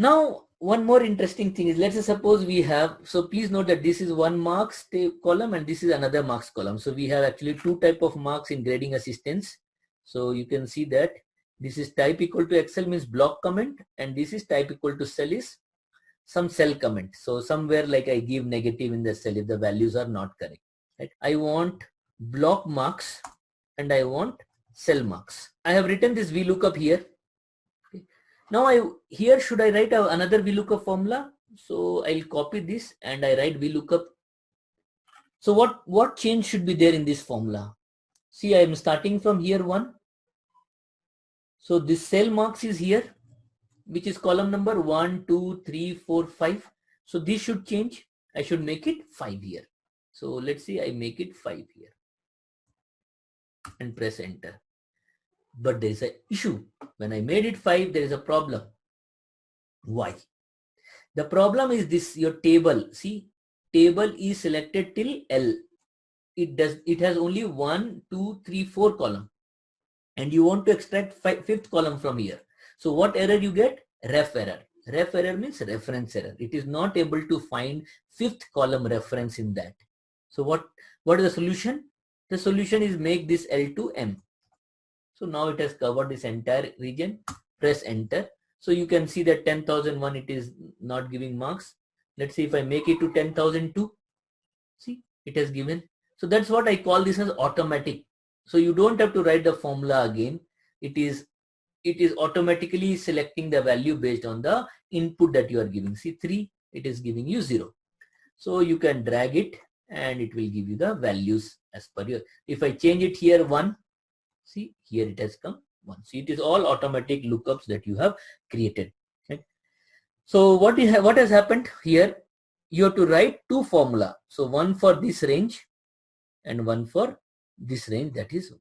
Now, one more interesting thing is, let's say suppose we have, so please note that this is one marks column and this is another marks column. So we have actually two type of marks in grading assistance. So you can see that this is type equal to Excel means block comment, and this is type equal to cell is some cell comment. So somewhere like I give negative in the cell if the values are not correct. Right? I want block marks and I want cell marks. I have written this VLOOKUP here. Now here should I write another VLOOKUP formula? So I'll copy this and I write VLOOKUP. So what change should be there in this formula? See, I am starting from here 1. So this cell marks is here, which is column number 1, 2, 3, 4, 5. So this should change. I should make it 5 here. So let's see, I make it 5 here and press enter. But there is an issue. When I made it 5, there is a problem. Why? The problem is this, your table. See, table is selected till L. It has only 1, 2, 3, 4 column. And you want to extract fifth column from here. So what error you get? Ref error. Ref error means reference error. It is not able to find fifth column reference in that. So what is the solution? The solution is make this L to M. So now it has covered this entire region. Press enter. So you can see that 10,001 it is not giving marks. Let's see if I make it to 10,002. See, it has given. So that's what I call this as automatic. So you don't have to write the formula again. It is automatically selecting the value based on the input that you are giving. See 3, it is giving you 0. So you can drag it and it will give you the values as per your. If I change it here 1, see here it has come 1. See, it is all automatic lookups that you have created. Okay. So what has happened here? You have to write two formula. So one for this range and one for this range, that is